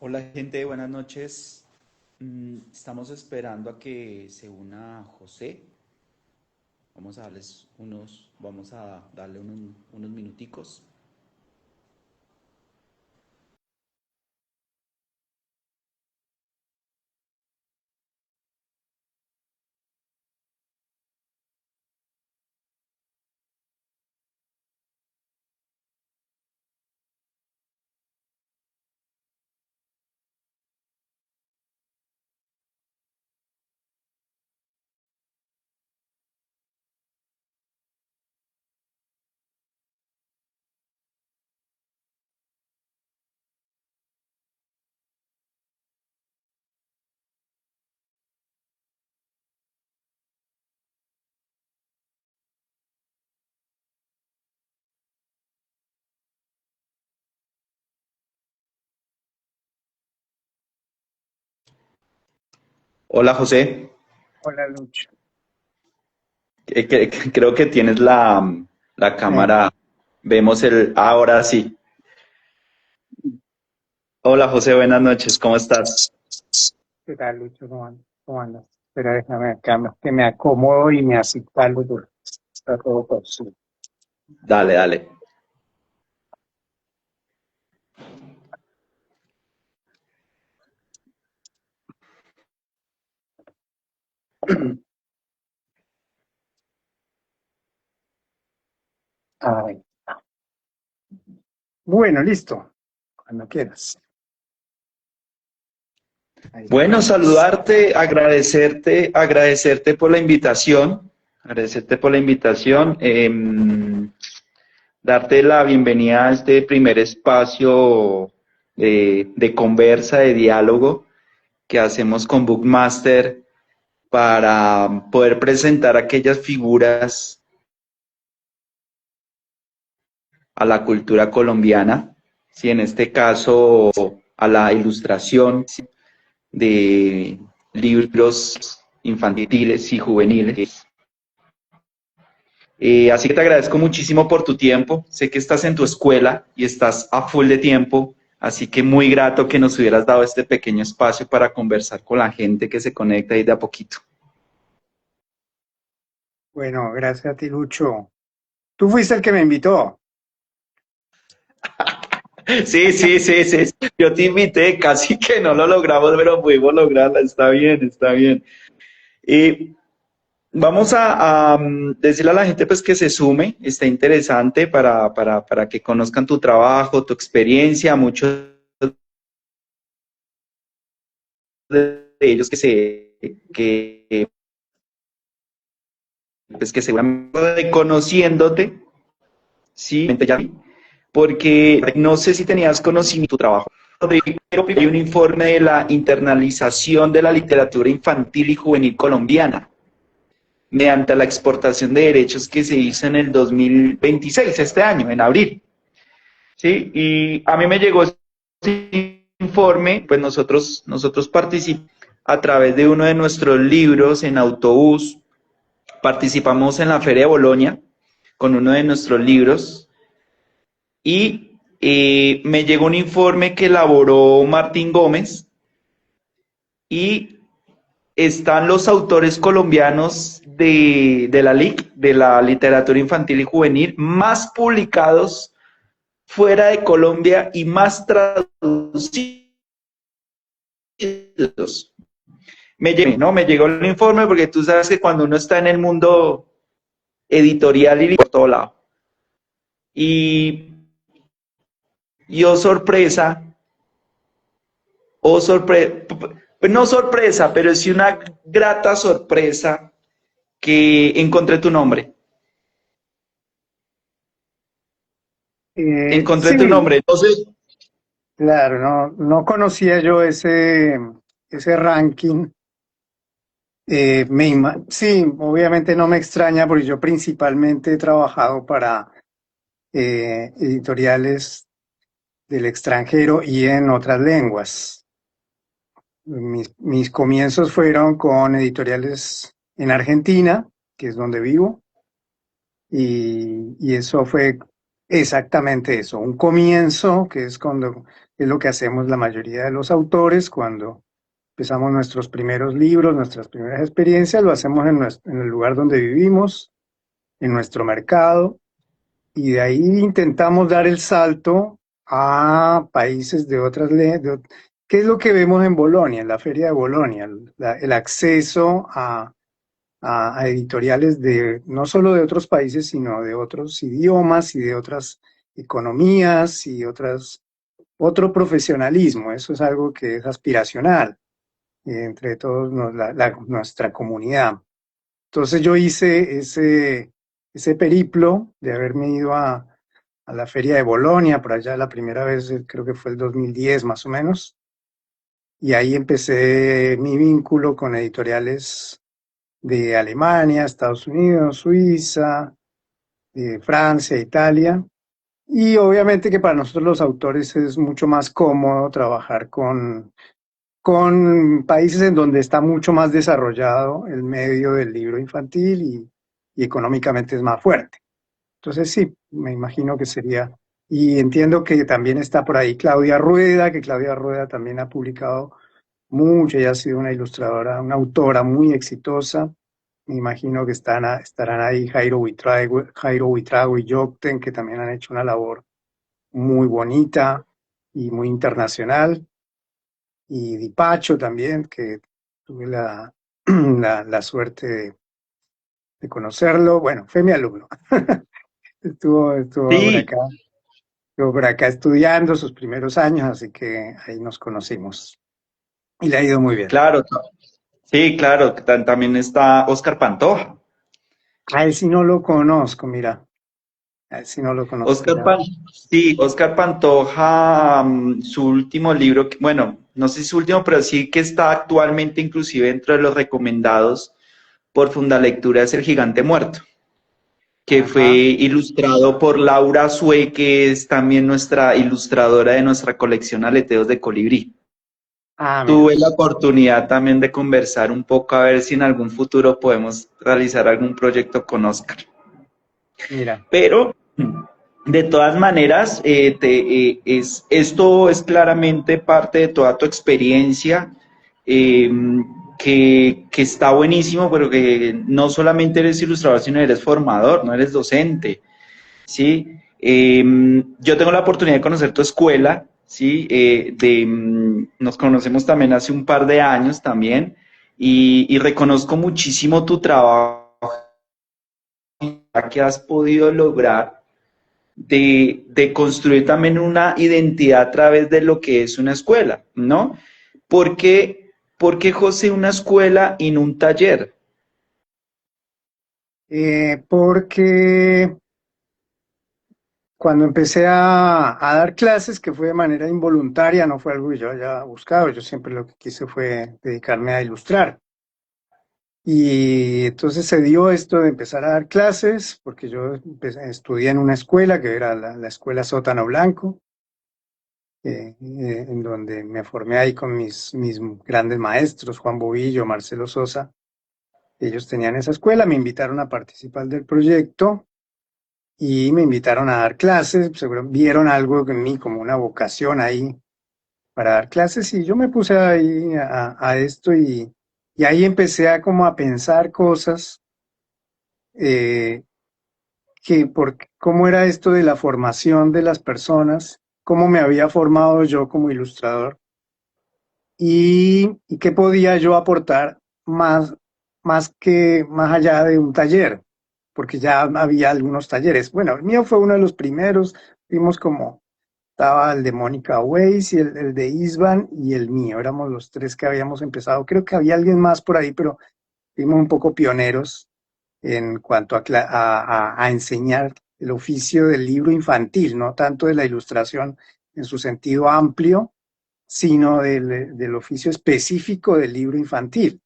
Hola gente, buenas noches. Estamos esperando a que se una José. Vamos a darle unos minuticos. Hola José. Hola, Lucho. Creo que tienes la Sí. cámara. Vemos ahora sí. Hola José, buenas noches, ¿cómo estás? ¿Qué tal, Lucho? ¿Cómo andas? Espera, déjame acá, que me acomodo y me asistalo porque está todo torcido. Dale, dale. Ay. Bueno, listo. Cuando quieras. Ahí Bueno, vamos. saludarte, agradecerte por la invitación, darte la bienvenida a este primer espacio de conversa, de diálogo que hacemos con Bookmaster para poder presentar aquellas figuras a la cultura colombiana, si en este caso a la ilustración de libros infantiles y juveniles. Así que te agradezco muchísimo por tu tiempo. Sé que estás en tu escuela y estás a full de tiempo, así que muy grato que nos hubieras dado este pequeño espacio para conversar con la gente que se conecta ahí de a poquito. Bueno, gracias a ti, Lucho. Tú fuiste el que me invitó. Sí, sí, sí, sí. Yo te invité, casi que no lo logramos, pero pudimos lograrla. Está bien, está bien. Y vamos a decirle a la gente pues que se sume, está interesante para que conozcan tu trabajo, tu experiencia, muchos de ellos pues que seguramente conociéndote, sí, ya vi, porque no sé si tenías conocimiento de tu trabajo. Hay un informe de la internalización de la literatura infantil y juvenil colombiana mediante la exportación de derechos que se hizo en el 2026, este año, en abril. ¿Sí? Y a mí me llegó ese informe, pues nosotros participamos a través de uno de nuestros libros en autobús, participamos en la Feria de Bolonia con uno de nuestros libros y me llegó un informe que elaboró Martín Gómez y están los autores colombianos de la LIC, de la literatura infantil y juvenil, más publicados fuera de Colombia y más traducidos. Me llegó el informe porque tú sabes que cuando uno está en el mundo editorial y por todo lado. Y, y oh sorpresa, oh sorpresa, no sorpresa, pero sí una grata sorpresa que encontré tu nombre. Encontré tu Sí, nombre. Entonces, claro, no conocía yo ese ranking. Sí, obviamente no me extraña porque yo principalmente he trabajado para editoriales del extranjero y en otras lenguas. Mis comienzos fueron con editoriales en Argentina, que es donde vivo, y eso fue exactamente eso, un comienzo, que es cuando es lo que hacemos la mayoría de los autores cuando empezamos nuestros primeros libros, nuestras primeras experiencias, lo hacemos en el lugar donde vivimos, en nuestro mercado, y de ahí intentamos dar el salto a países de otras leyes. ¿Qué es lo que vemos en Bolonia, en la Feria de Bolonia? El acceso a editoriales no solo de otros países, sino de otros idiomas y de otras economías y otro profesionalismo. Eso es algo que es aspiracional entre todos nuestra comunidad. Entonces yo hice ese periplo de haberme ido a la Feria de Bolonia, por allá la primera vez, creo que fue el 2010 más o menos, y ahí empecé mi vínculo con editoriales de Alemania, Estados Unidos, Suiza, Francia, Italia, y obviamente que para nosotros los autores es mucho más cómodo trabajar con países en donde está mucho más desarrollado el medio del libro infantil y económicamente es más fuerte. Entonces sí, me imagino que sería, y entiendo que también está por ahí Claudia Rueda, que Claudia Rueda también ha publicado mucho, ella ha sido una ilustradora, una autora muy exitosa. Me imagino que estarán ahí Jairo Buitrago y Yocten, que también han hecho una labor muy bonita y muy internacional. Y Dipacho también, que tuve la suerte de conocerlo. Bueno, fue mi alumno. Estuvo Sí, por acá estudiando sus primeros años, así que ahí nos conocimos. Y le ha ido muy bien. claro, sí, claro, también está Oscar Pantoja. A él sí no lo conozco, mira. A él sí no lo conozco Oscar ya. sí, Oscar Pantoja, su último libro, bueno, no sé si su último, pero sí que está actualmente inclusive dentro de los recomendados por Fundalectura, es El Gigante Muerto, que fue Ajá. ilustrado por Laura Sue, que es también nuestra ilustradora de nuestra colección Aleteos de Colibrí. Ah, mira. Tuve la oportunidad también de conversar un poco a ver si en algún futuro podemos realizar algún proyecto con Oscar. Mira. Pero de todas maneras, esto es claramente parte de toda tu experiencia, eh, que está buenísimo, pero que no solamente eres ilustrador, sino eres formador, no eres docente, ¿sí? Yo tengo la oportunidad de conocer tu escuela, ¿sí? Nos conocemos también hace un par de años también, y reconozco muchísimo tu trabajo que has podido lograr de construir también una identidad a través de lo que es una escuela, ¿no? ¿Por qué José una escuela y no un taller? Porque cuando empecé a dar clases, que fue de manera involuntaria, no fue algo que yo haya buscado, yo siempre lo que quise fue dedicarme a ilustrar. Y entonces se dio esto de empezar a dar clases, porque yo estudié en una escuela que era la escuela Sótano Blanco, en donde me formé ahí con mis grandes maestros, Juan Bobillo, Marcelo Sosa. Ellos tenían esa escuela, me invitaron a participar del proyecto y me invitaron a dar clases, seguro vieron algo en mí como una vocación ahí para dar clases y yo me puse ahí a esto y ahí empecé a como a pensar cosas, eh, cómo era esto de la formación de las personas, cómo me había formado yo como ilustrador y qué podía yo aportar más allá de un taller, porque ya había algunos talleres. Bueno, el mío fue uno de los primeros, vimos como estaba el de Mónica Weiss y el de Isvan y el mío, éramos los tres que habíamos empezado. Creo que había alguien más por ahí, pero fuimos un poco pioneros en cuanto a enseñar el oficio del libro infantil, no tanto de la ilustración en su sentido amplio, sino del oficio específico del libro infantil.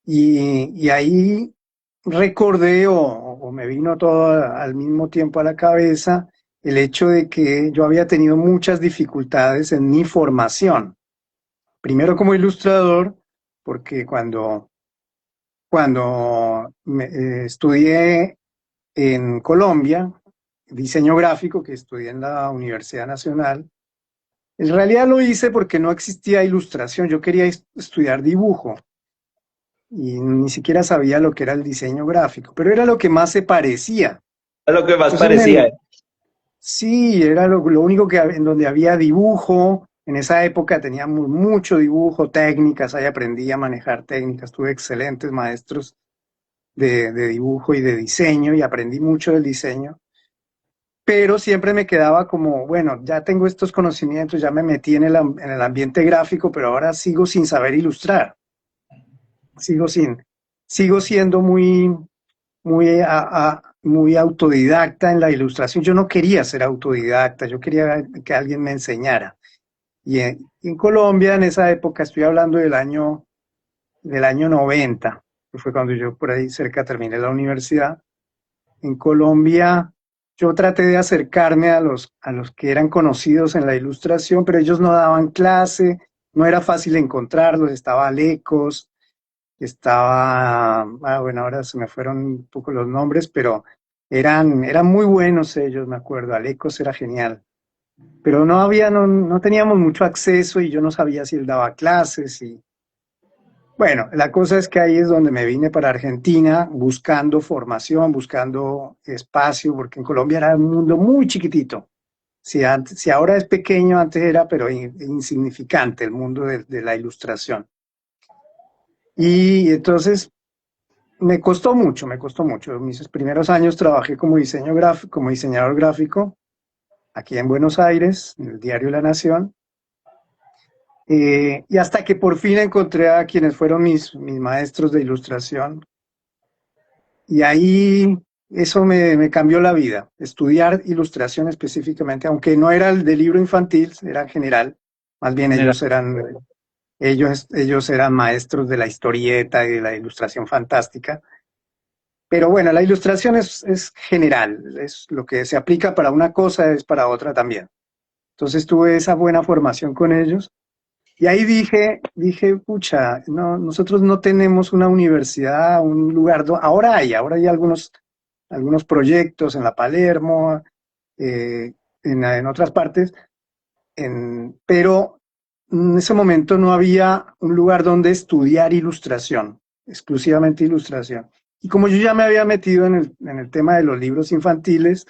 Y ahí recordé o me vino todo al mismo tiempo a la cabeza el hecho de que yo había tenido muchas dificultades en mi formación. Primero como ilustrador, porque cuando estudié en Colombia, diseño gráfico que estudié en la Universidad Nacional. En realidad lo hice porque no existía ilustración, yo quería estudiar dibujo y ni siquiera sabía lo que era el diseño gráfico, pero era lo que más se parecía. A lo que más Entonces parecía. sí, era lo único que en donde había dibujo. En esa época teníamos mucho dibujo, técnicas, ahí aprendí a manejar técnicas, tuve excelentes maestros de dibujo y de diseño y aprendí mucho del diseño, pero siempre me quedaba como, bueno, ya tengo estos conocimientos, ya me metí en en el ambiente gráfico, pero ahora sigo sin saber ilustrar, sigo sin, sigo siendo muy autodidacta en la ilustración. Yo no quería ser autodidacta, yo quería que alguien me enseñara. Y en Colombia, en esa época, estoy hablando del año 90, que fue cuando yo por ahí cerca terminé la universidad. En Colombia, yo traté de acercarme a los que eran conocidos en la ilustración, pero ellos no daban clase, no era fácil encontrarlos, estaba Alecos, estaba, bueno, ahora se me fueron un poco los nombres, pero eran muy buenos ellos, me acuerdo, Alecos era genial, pero no teníamos mucho acceso y yo no sabía si él daba clases y bueno, la cosa es que ahí es donde me vine para Argentina buscando formación, buscando espacio, porque en Colombia era un mundo muy chiquitito. Si ahora es pequeño, antes era, pero insignificante el mundo de la ilustración. Y entonces me costó mucho, me costó mucho. Mis primeros años trabajé como diseño gráfico, como diseñador gráfico aquí en Buenos Aires, en el diario La Nación. Y hasta que por fin encontré a quienes fueron mis maestros de ilustración. Y ahí eso me cambió la vida. Estudiar ilustración específicamente, aunque no era el de libro infantil, era general. Más bien ellos eran maestros de la historieta y de la ilustración fantástica. Pero bueno, la ilustración es general, es lo que se aplica para una cosa, es para otra también. Entonces tuve esa buena formación con ellos. Y ahí dije, pucha, no, nosotros no tenemos una universidad, un lugar, ahora hay algunos proyectos en la Palermo, eh, en otras partes, pero en ese momento no había un lugar donde estudiar ilustración, exclusivamente ilustración. Y como yo ya me había metido en el tema de los libros infantiles,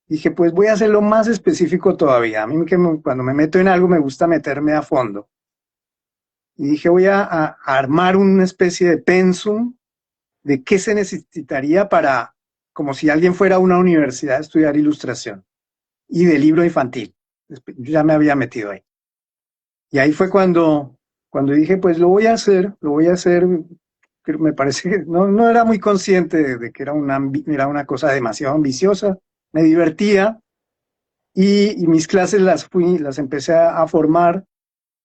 dije, pues voy a hacerlo más específico todavía. A mí cuando me meto en algo me gusta meterme a fondo. Y dije, voy a armar una especie de pensum de qué se necesitaría para, como si alguien fuera a una universidad a estudiar ilustración y de libro infantil. Yo ya me había metido ahí. Y ahí fue cuando dije, pues lo voy a hacer, pero me parece que no era muy consciente de que era una cosa demasiado ambiciosa, me divertía y mis clases las empecé a formar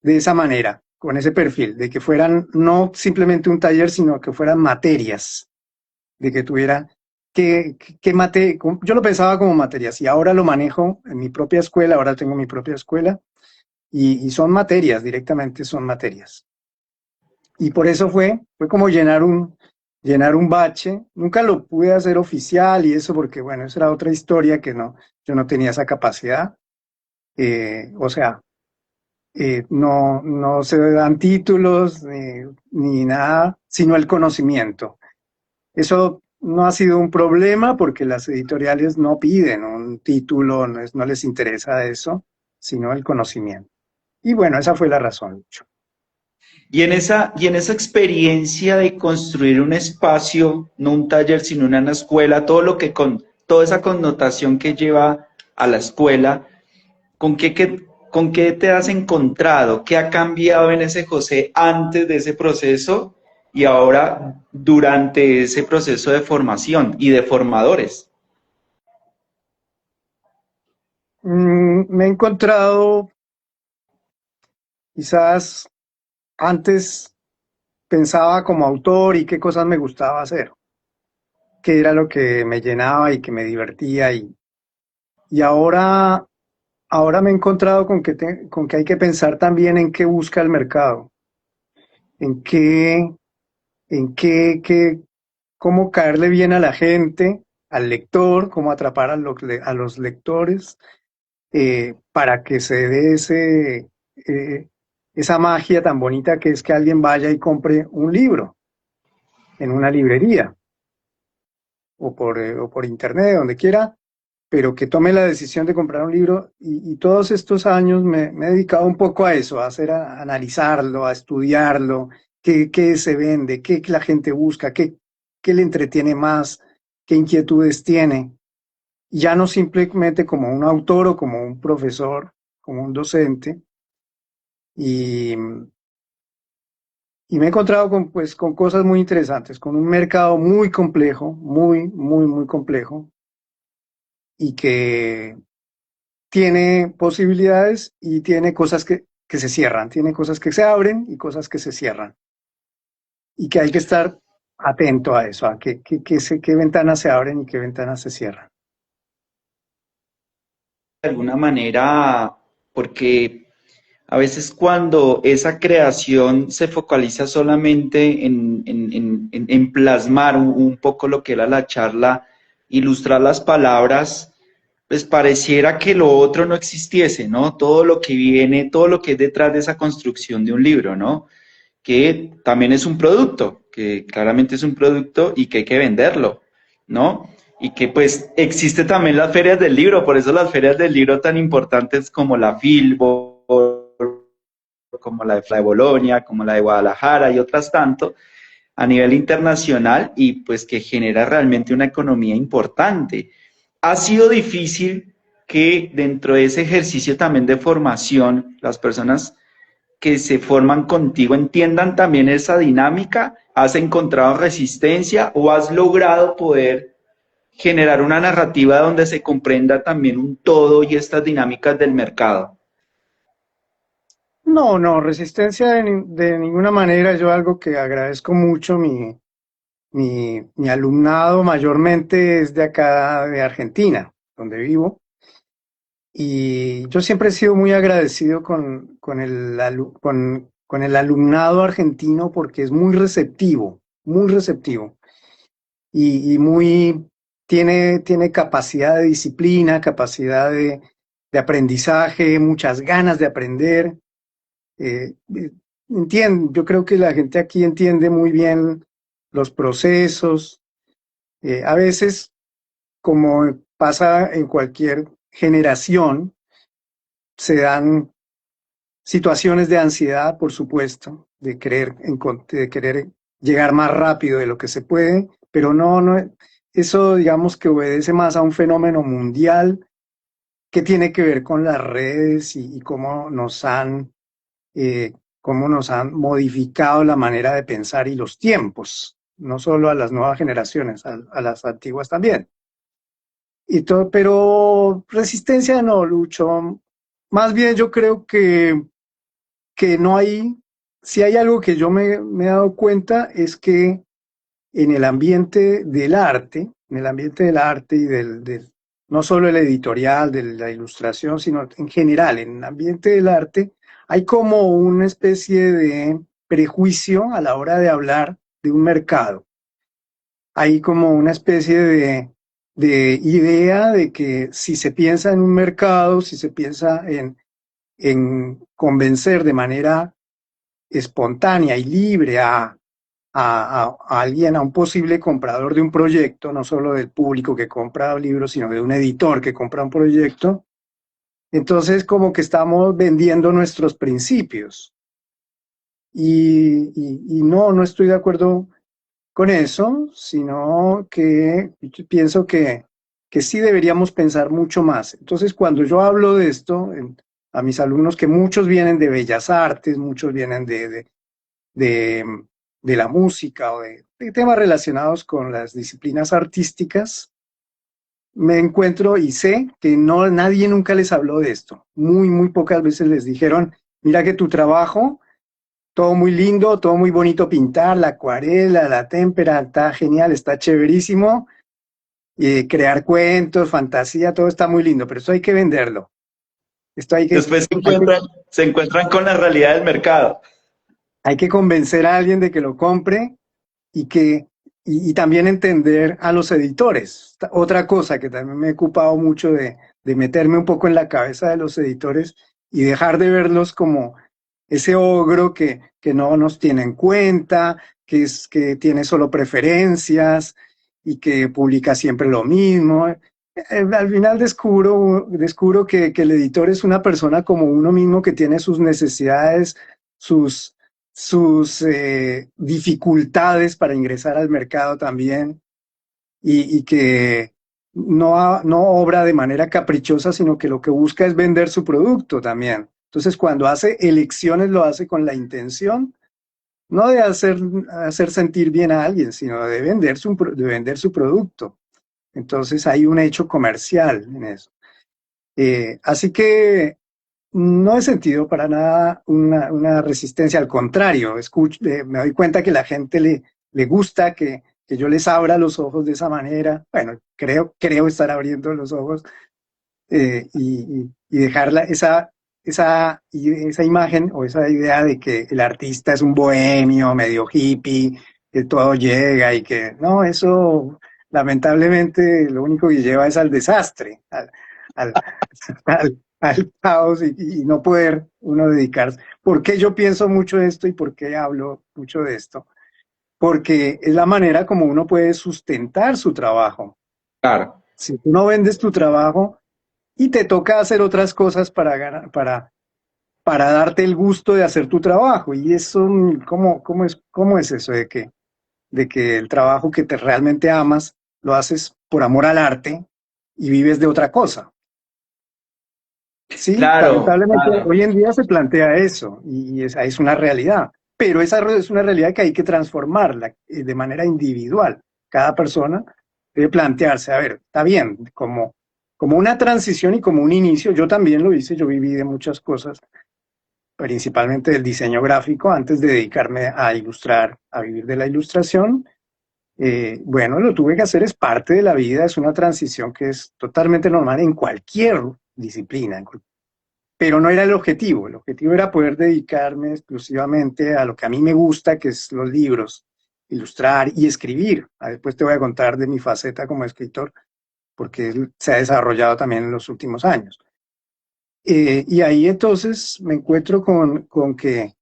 de esa manera, con ese perfil, de que fueran no simplemente un taller, sino que fueran materias, de que tuviera yo lo pensaba como materias y ahora lo manejo en mi propia escuela, ahora tengo mi propia escuela y son materias, directamente son materias. Y por eso fue como llenar un bache. Nunca lo pude hacer oficial y eso porque, bueno, esa era otra historia que yo no tenía esa capacidad. O sea, no se dan títulos ni nada, sino el conocimiento. Eso no ha sido un problema porque las editoriales no piden un título, no les interesa eso, sino el conocimiento. Y bueno, esa fue la razón, Lucho. Y en esa experiencia de construir un espacio, no un taller, sino una escuela, todo lo que toda esa connotación que lleva a la escuela, con qué te has encontrado? ¿Qué ha cambiado en ese José antes de ese proceso y ahora durante ese proceso de formación y de formadores? Me he encontrado, quizás antes pensaba como autor y qué cosas me gustaba hacer, qué era lo que me llenaba y que me divertía y ahora me he encontrado con que hay que pensar también en qué busca el mercado, en qué, cómo caerle bien a la gente, al lector, cómo atrapar a los lectores, para que se dé esa magia tan bonita que es que alguien vaya y compre un libro en una librería o por internet, donde quiera, pero que tome la decisión de comprar un libro. Y todos estos años me he dedicado un poco a eso, a analizarlo, a estudiarlo, qué se vende, qué la gente busca, qué le entretiene más, qué inquietudes tiene. Ya no simplemente como un autor o como un profesor, como un docente. Y, y me he encontrado pues, con cosas muy interesantes, con un mercado muy complejo, muy complejo, y que tiene posibilidades y tiene cosas que se cierran, tiene cosas que se abren y cosas que se cierran. Y que hay que estar atento a eso, a qué ventanas se abren y qué ventanas se cierran. De alguna manera, porque a veces cuando esa creación se focaliza solamente en plasmar un poco lo que era la charla, ilustrar las palabras, pues pareciera que lo otro no existiese, ¿no? Todo lo que viene, todo lo que es detrás de esa construcción de un libro, ¿no? Que también es un producto, que claramente es un producto y que hay que venderlo, ¿no? Y que pues existe también las ferias del libro, por eso las ferias del libro tan importantes como la Filbo, como la de Bolonia, como la de Guadalajara y otras tanto, a nivel internacional y pues que genera realmente una economía importante. Ha sido difícil que dentro de ese ejercicio también de formación, las personas que se forman contigo entiendan también esa dinámica. ¿Has encontrado resistencia o has logrado poder generar una narrativa donde se comprenda también un todo y estas dinámicas del mercado? No, resistencia de ninguna manera. Yo algo que agradezco mucho, mi alumnado mayormente es de acá, de Argentina, donde vivo. Y yo siempre he sido muy agradecido con el alumnado argentino porque es muy receptivo y tiene capacidad de disciplina, capacidad de aprendizaje, muchas ganas de aprender. Yo creo que la gente aquí entiende muy bien los procesos. A veces, como pasa en cualquier generación, se dan situaciones de ansiedad, por supuesto, de querer llegar más rápido de lo que se puede, pero eso digamos que obedece más a un fenómeno mundial que tiene que ver con las redes y cómo nos han modificado la manera de pensar y los tiempos, no solo a las nuevas generaciones, a las antiguas también. Y todo, pero resistencia no, Lucho. Más bien yo creo que no hay, si hay algo que yo me he dado cuenta es que en el ambiente del arte, en el ambiente del arte y no solo el editorial, de la ilustración, sino en general, en el ambiente del arte, hay como una especie de prejuicio a la hora de hablar de un mercado. Hay como una especie de idea de que si se piensa en un mercado, si se piensa en convencer de manera espontánea y libre a alguien, a un posible comprador de un proyecto, no solo del público que compra libros, sino de un editor que compra un proyecto, entonces como que estamos vendiendo nuestros principios. Y no estoy de acuerdo con eso, sino que yo pienso que sí deberíamos pensar mucho más. Entonces, cuando yo hablo de esto, a mis alumnos, que muchos vienen de bellas artes, muchos vienen de, de la música o de temas relacionados con las disciplinas artísticas, me encuentro y sé que nadie nunca les habló de esto. Muy pocas veces les dijeron, mira que tu trabajo, todo muy lindo, todo muy bonito pintar, la acuarela, la témpera, está genial, está chéverísimo, y crear cuentos, fantasía, todo está muy lindo, pero esto hay que venderlo. Esto Después se encuentran con la realidad del mercado. hay que convencer a alguien de que lo compre y que y también entender a los editores. Otra cosa que también me he ocupado mucho de meterme un poco en la cabeza de los editores y dejar de verlos como ese ogro que no nos tiene en cuenta, que tiene solo preferencias y que publica siempre lo mismo. Al final descubro que el editor es una persona como uno mismo que tiene sus necesidades, sus, sus dificultades para ingresar al mercado también y que no obra de manera caprichosa, sino que lo que busca es vender su producto también. Entonces, cuando hace elecciones, lo hace con la intención no de hacer sentir bien a alguien, sino de vender su producto. Entonces, hay un hecho comercial en eso. Así que no he sentido para nada una resistencia, al contrario, me doy cuenta que la gente le gusta que yo les abra los ojos de esa manera. Bueno, creo estar abriendo los ojos y dejar esa imagen o esa idea de que el artista es un bohemio, medio hippie, que todo llega y que no, eso lamentablemente lo único que lleva es al desastre, al, al caos y no poder uno dedicarse. ¿Por qué yo pienso mucho esto y por qué hablo mucho de esto? Porque es la manera como uno puede sustentar su trabajo. Claro. Si tú no vendes tu trabajo y te toca hacer otras cosas para ganar, para darte el gusto de hacer tu trabajo. Y eso, cómo es eso de que el trabajo que te realmente amas lo haces por amor al arte y vives de otra cosa? Sí, Claro, lamentablemente claro. hoy en día se plantea eso y esa es una realidad, pero esa es una realidad que hay que transformarla de manera individual. Cada persona debe plantearse, a ver, está bien, como una transición y como un inicio, yo también lo hice, yo viví de muchas cosas, principalmente del diseño gráfico, antes de dedicarme a ilustrar, a vivir de la ilustración. Bueno, lo tuve que hacer, es parte de la vida, es una transición que es totalmente normal en cualquier disciplina, pero no era el objetivo era poder dedicarme exclusivamente a lo que a mí me gusta, que es los libros, ilustrar y escribir. Después te voy a contar de mi faceta como escritor, porque se ha desarrollado también en los últimos años. Y ahí entonces me encuentro con que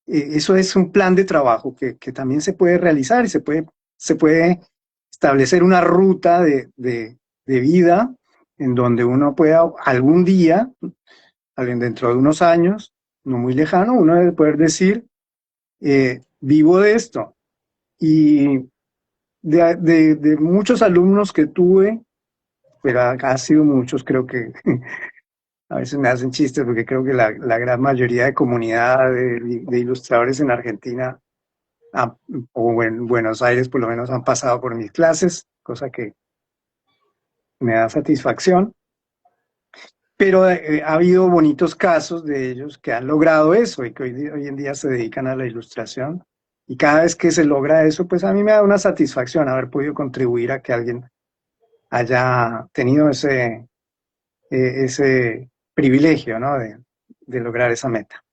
eso es un plan de trabajo que también se puede realizar y se puede establecer una ruta de vida en donde uno pueda algún día, dentro de unos años, no muy lejano, uno debe poder decir, vivo de esto. Y de muchos alumnos que tuve, pero ha sido muchos, creo que a veces me hacen chistes porque creo que la gran mayoría de comunidad de ilustradores en Argentina o en Buenos Aires por lo menos han pasado por mis clases, cosa que me da satisfacción. Pero ha habido bonitos casos de ellos que han logrado eso y que hoy en día se dedican a la ilustración. Y cada vez que se logra eso, pues a mí me da una satisfacción haber podido contribuir a que alguien haya tenido ese privilegio, ¿no? De lograr esa meta.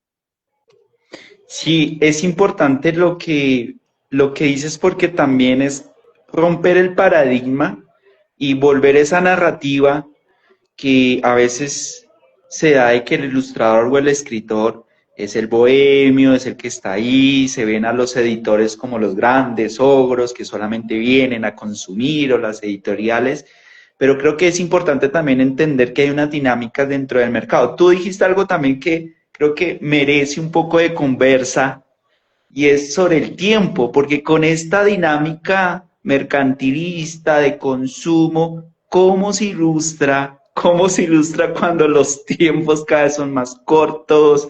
Sí, es importante lo que dices porque también es romper el paradigma y volver esa narrativa que a veces se da de que el ilustrador o el escritor es el bohemio, es el que está ahí, se ven a los editores como los grandes ogros que solamente vienen a consumir o las editoriales, pero creo que es importante también entender que hay unas dinámicas dentro del mercado. Tú dijiste algo también que creo que merece un poco de conversa y es sobre el tiempo, porque con esta dinámica mercantilista de consumo, cómo se ilustra cuando los tiempos cada vez son más cortos?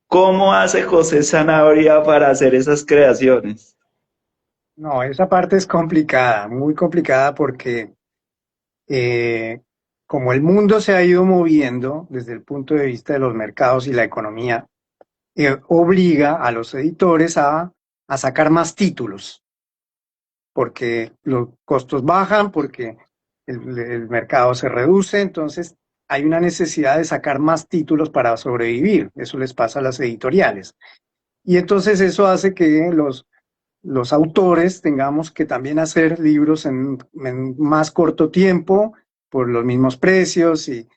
¿Cómo hace José Zanabria para hacer esas creaciones? No, esa parte es complicada, muy complicada porque eh, como el mundo se ha ido moviendo desde el punto de vista de los mercados y la economía, obliga a los editores a sacar más títulos, porque los costos bajan, porque el mercado se reduce, entonces hay una necesidad de sacar más títulos para sobrevivir. Eso les pasa a las editoriales. Y entonces eso hace que los autores tengamos que también hacer libros en más corto tiempo por los mismos precios y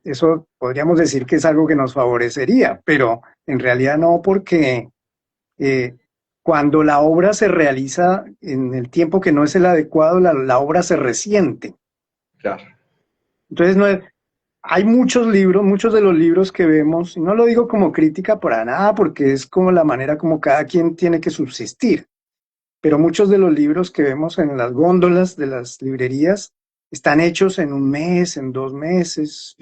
eso podríamos decir que es algo que nos favorecería, pero en realidad no, porque eh, cuando la obra se realiza en el tiempo que no es el adecuado, la obra se resiente. Claro. Entonces, no es- hay muchos libros, muchos de los libros que vemos, y no lo digo como crítica para nada, porque es como la manera como cada quien tiene que subsistir, pero muchos de los libros que vemos en las góndolas de las librerías están hechos en un mes, en 2 meses.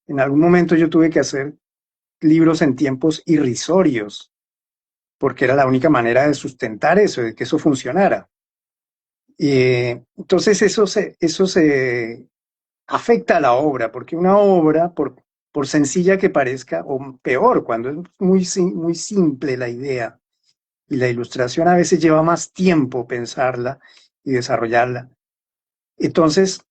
En algún momento yo tuve que hacer libros en tiempos irrisorios, porque era la única manera de sustentar eso, de que eso funcionara. Entonces eso se afecta a la obra, porque una obra, por sencilla que parezca, o peor, cuando es muy simple la idea, y la ilustración a veces lleva más tiempo pensarla y desarrollarla. Entonces,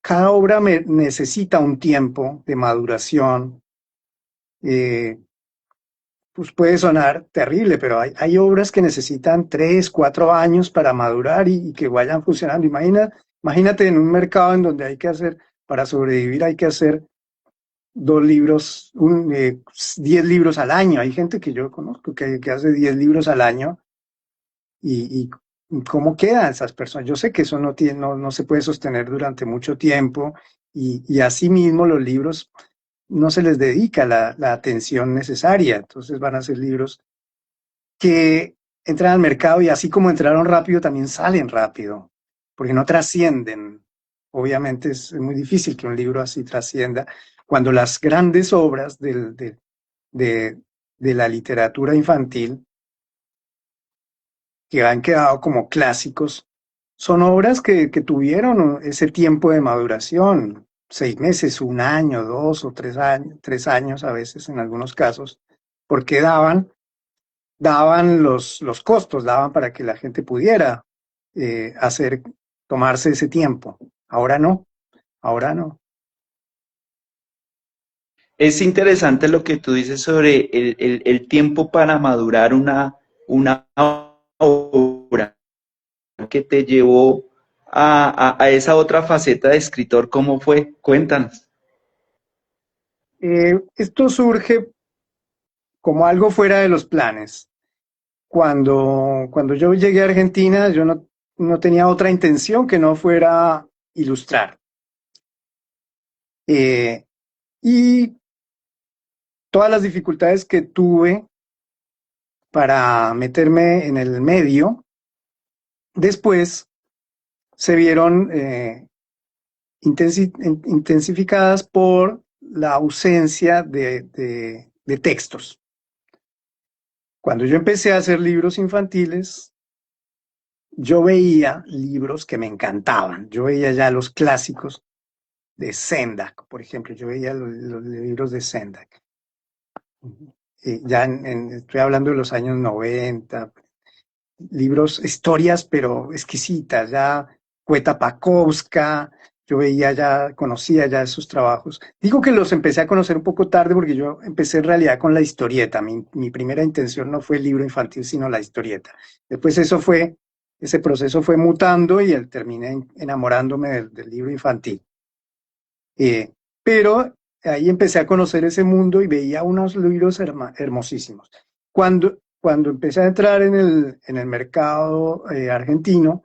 cada obra necesita un tiempo de maduración. eh, pues puede sonar terrible, pero hay obras que necesitan 3, 4 años para madurar y que vayan funcionando. Imagínate en un mercado en donde hay que hacer, para sobrevivir hay que hacer 2 libros, 10 libros al año. Hay gente que yo conozco que hace 10 libros al año y cómo quedan esas personas. Yo sé que eso no se puede sostener durante mucho tiempo y asimismo los libros no se les dedica la atención necesaria. Entonces van a ser libros que entran al mercado y así como entraron rápido, también salen rápido, porque no trascienden. Obviamente es muy difícil que un libro así trascienda cuando las grandes obras de, de la literatura infantil que han quedado como clásicos, son obras que tuvieron ese tiempo de maduración, 6 meses, un año, 2 o 3 años, 3 años a veces en algunos casos, porque daban los costos, daban para que la gente pudiera tomarse ese tiempo. Ahora no, ahora no. Es interesante lo que tú dices sobre el tiempo para madurar una obra que te llevó a esa otra faceta de escritor. ¿Cómo fue? Cuéntanos. Esto surge como algo fuera de los planes. Cuando yo llegué a Argentina, yo no tenía otra intención que no fuera ilustrar. Eh, y todas las dificultades que tuve para meterme en el medio, después se vieron intensificadas por la ausencia de textos. Cuando yo empecé a hacer libros infantiles, yo veía libros que me encantaban. Yo veía ya los clásicos de Sendak, por ejemplo. Yo veía los libros de Sendak. Ya estoy hablando de los años 90, libros, historias, pero exquisitas, ya Cueta Pakowska, yo veía ya, conocía ya esos trabajos. Digo que los empecé a conocer un poco tarde porque yo empecé en realidad con la historieta. Mi primera intención no fue el libro infantil, sino la historieta. Después ese proceso fue mutando y terminé enamorándome del libro infantil. Pero ahí empecé a conocer ese mundo y veía unos libros hermosísimos. Cuando empecé a entrar en el mercado argentino,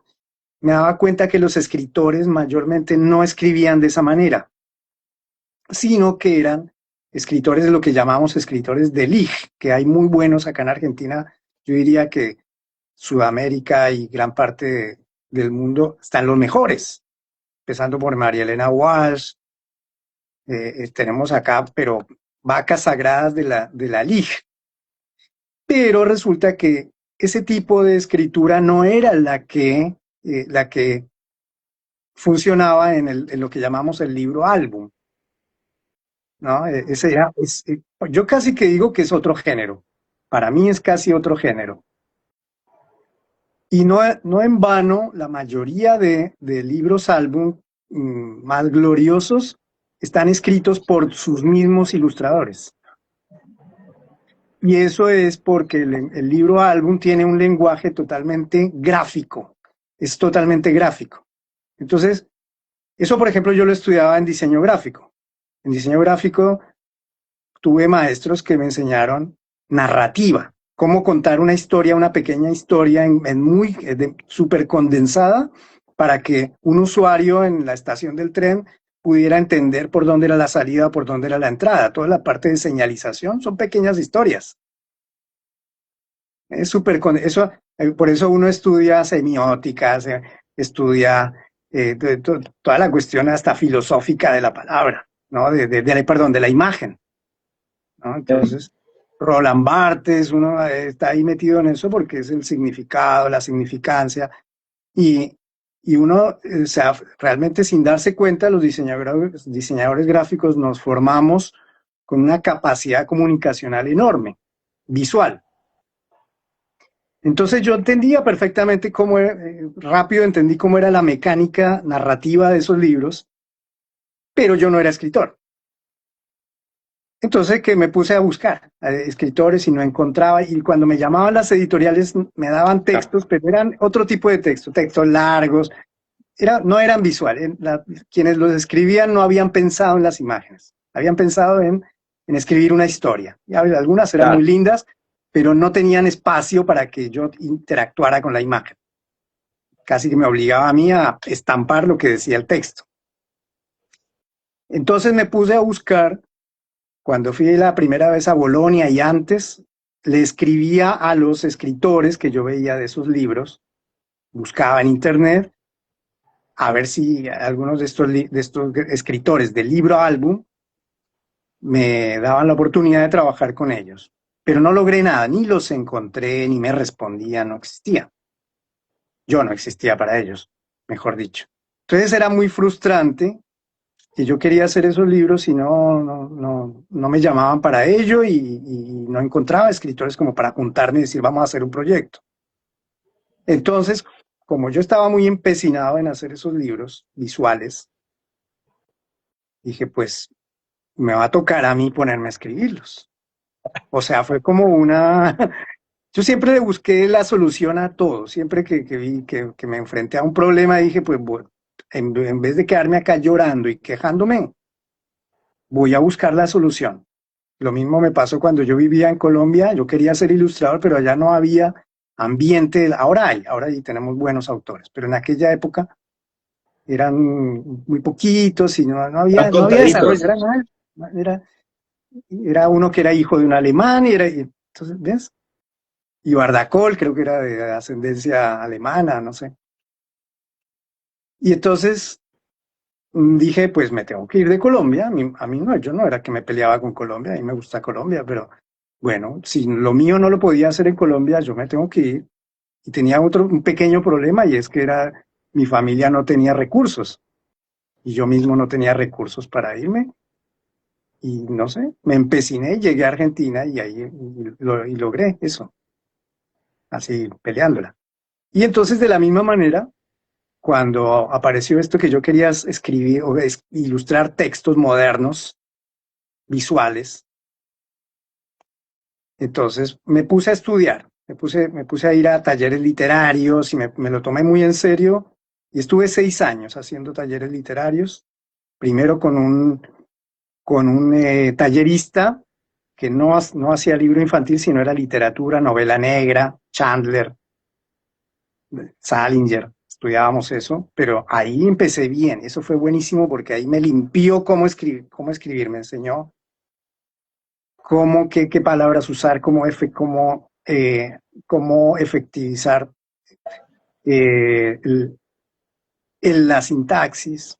me daba cuenta que los escritores mayormente no escribían de esa manera, sino que eran escritores de lo que llamamos escritores de Lig, que hay muy buenos acá en Argentina. Yo diría que Sudamérica y gran parte del mundo están los mejores, empezando por María Elena Walsh. Tenemos acá, pero vacas sagradas de la Lig. Pero resulta que ese tipo de escritura no era la que funcionaba en lo que llamamos el libro álbum, ¿no? Yo casi que digo que es otro género. Para mí es casi otro género. Y no en vano, la mayoría de libros álbum más gloriosos están escritos por sus mismos ilustradores. Y eso es porque el libro álbum tiene un lenguaje totalmente gráfico, es totalmente gráfico. Entonces, eso por ejemplo yo lo estudiaba en diseño gráfico. En diseño gráfico tuve maestros que me enseñaron narrativa, cómo contar una historia, una pequeña historia súper condensada para que un usuario en la estación del tren pudiera entender por dónde era la salida, por dónde era la entrada. Toda la parte de señalización son pequeñas historias. Es súper, eso, por eso uno estudia semiótica, estudia toda la cuestión hasta filosófica de la palabra, ¿no? Perdón, de la imagen, ¿no? Entonces, Roland Barthes, uno está ahí metido en eso porque es el significado, la significancia, y, y uno, o sea, realmente sin darse cuenta, los diseñadores gráficos nos formamos con una capacidad comunicacional enorme, visual. Entonces yo entendía perfectamente rápido entendí cómo era la mecánica narrativa de esos libros, pero yo no era escritor. Entonces que me puse a buscar escritores y no encontraba, y cuando me llamaban las editoriales me daban textos, pero eran otro tipo de textos largos, no eran visuales, quienes los escribían no habían pensado en las imágenes, habían pensado en escribir una historia, y algunas eran muy lindas, pero no tenían espacio para que yo interactuara con la imagen. Casi que me obligaba a mí a estampar lo que decía el texto. Entonces me puse a buscar, cuando fui la primera vez a Bolonia y antes, le escribía a los escritores que yo veía de esos libros, buscaba en internet, a ver si algunos de estos escritores del libro álbum me daban la oportunidad de trabajar con ellos. Pero no logré nada, ni los encontré, ni me respondían, no existía. Yo no existía para ellos, mejor dicho. Entonces era muy frustrante que yo quería hacer esos libros y no me llamaban para ello y no encontraba escritores como para juntarme y decir, vamos a hacer un proyecto. Entonces, como yo estaba muy empecinado en hacer esos libros visuales, dije, pues me va a tocar a mí ponerme a escribirlos. O sea, fue como una... Yo siempre le busqué la solución a todo, siempre que vi que me enfrenté a un problema, dije, pues bueno, en vez de quedarme acá llorando y quejándome, voy a buscar la solución. Lo mismo me pasó cuando yo vivía en Colombia, yo quería ser ilustrador, pero allá no había ambiente, ahora hay, tenemos buenos autores, pero en aquella época eran muy poquitos y no había desarrollo, era uno que era hijo de un alemán, entonces, ¿ves? Y Bardacol creo que era de ascendencia alemana, no sé. Y entonces dije, pues me tengo que ir de Colombia. A mí no, yo no era que me peleaba con Colombia, a mí me gusta Colombia, pero bueno, si lo mío no lo podía hacer en Colombia, yo me tengo que ir. Y tenía un pequeño problema y es que mi familia no tenía recursos y yo mismo no tenía recursos para irme. Y no sé, me empeciné, llegué a Argentina y ahí y logré eso, así peleándola. Y entonces de la misma manera, cuando apareció esto que yo quería escribir o ilustrar textos modernos, visuales, entonces me puse a estudiar, me puse a ir a talleres literarios y me lo tomé muy en serio y estuve 6 años haciendo talleres literarios, primero con un tallerista que no hacía libro infantil, sino era literatura, novela negra, Chandler, Salinger, estudiábamos eso, pero ahí empecé bien, eso fue buenísimo porque ahí me limpió cómo escribir, me enseñó qué palabras usar, cómo efectivizar la sintaxis,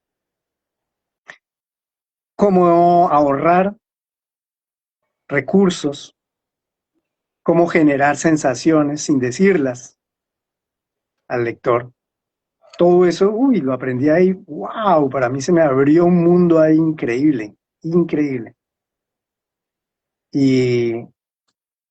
cómo ahorrar recursos, cómo generar sensaciones sin decirlas al lector. Todo eso, lo aprendí ahí, wow, para mí se me abrió un mundo ahí increíble, increíble. Y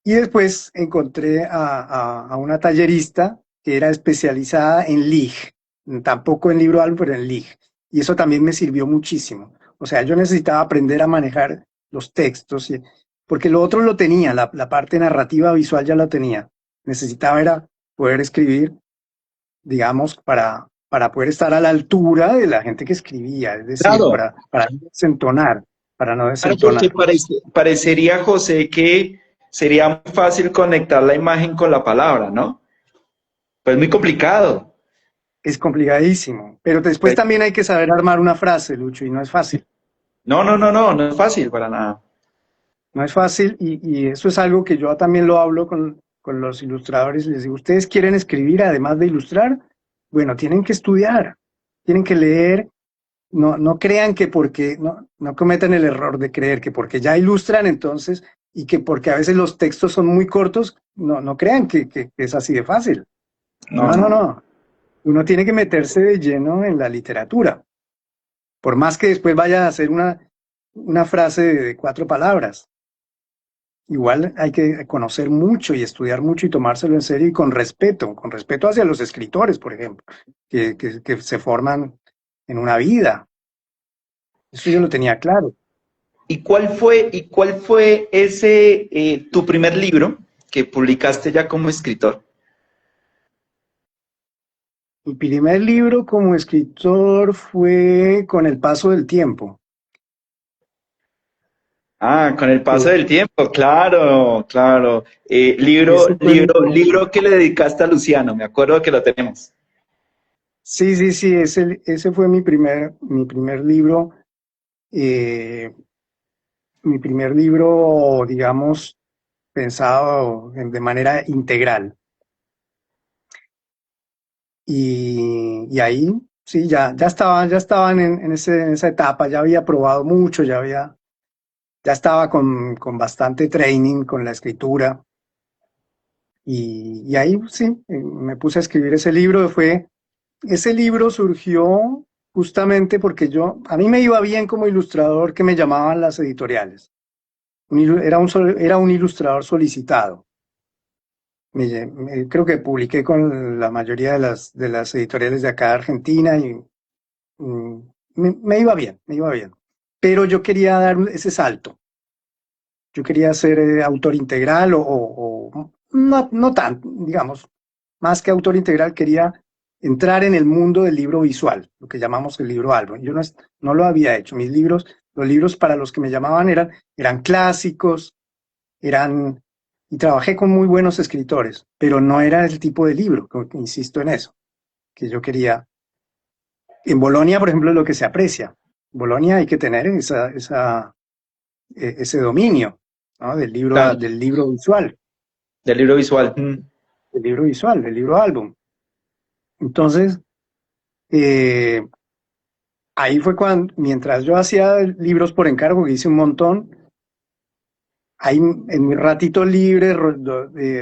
después encontré a una tallerista que era especializada en LIG, tampoco en libro álbum, pero en LIG. Y eso también me sirvió muchísimo. O sea, yo necesitaba aprender a manejar los textos porque lo otro lo tenía, la parte narrativa visual ya la tenía. Necesitaba era poder escribir, digamos, para poder estar a la altura de la gente que escribía, es decir, Claro, para no desentonar, para no claro, porque desentonar. parecería, José, que sería muy fácil conectar la imagen con la palabra, ¿no? Pues muy complicado. Es complicadísimo, pero después Pues, también hay que saber armar una frase, Lucho, y no es fácil. no es fácil para nada. No es fácil y eso es algo que yo también lo hablo con los ilustradores. Les digo, ¿ustedes quieren escribir además de ilustrar? Bueno, tienen que estudiar, tienen que leer. No, no crean que porque, no cometan el error de creer que porque ya ilustran entonces y que porque a veces los textos son muy cortos, no crean que es así de fácil. No, No, no, no. no. Uno tiene que meterse de lleno en la literatura, por más que después vaya a hacer una frase de 4 palabras. Igual hay que conocer mucho y estudiar mucho y tomárselo en serio y con respeto hacia los escritores, por ejemplo, que se forman en una vida. Eso yo lo tenía claro. ¿Y cuál fue ese tu primer libro que publicaste ya como escritor? Mi primer libro como escritor fue Con el paso del tiempo. Ah, con el paso que del tiempo, claro, claro. Libro, ese fue mi libro, primer libro que le dedicaste a Luciano, me acuerdo que lo tenemos. Sí, sí, sí, ese fue mi primer libro, eh, digamos, pensado de manera integral. Y ahí, sí, ya estaban en esa etapa, ya había probado mucho, ya estaba con bastante training con la escritura. Y ahí, sí, me puse a escribir ese libro. Ese libro surgió justamente porque a mí me iba bien como ilustrador que me llamaban las editoriales. Era un ilustrador solicitado. Creo que publiqué con la mayoría de las editoriales de acá de Argentina y mm, me iba bien, me iba bien. Pero yo quería dar ese salto. Yo quería ser autor integral o no tan, digamos, más que autor integral, quería entrar en el mundo del libro visual, lo que llamamos el libro álbum. Yo no lo había hecho. Los libros para los que me llamaban eran clásicos, y trabajé con muy buenos escritores, pero no era el tipo de libro, insisto en eso, que yo quería. En Bolonia, por ejemplo, es lo que se aprecia. En Bolonia hay que tener ese dominio, ¿no? del libro, Claro, del libro visual, del libro visual. del libro álbum. Entonces, eh, ahí fue cuando, mientras yo hacía libros por encargo, que hice un montón, ahí en mi ratito libre,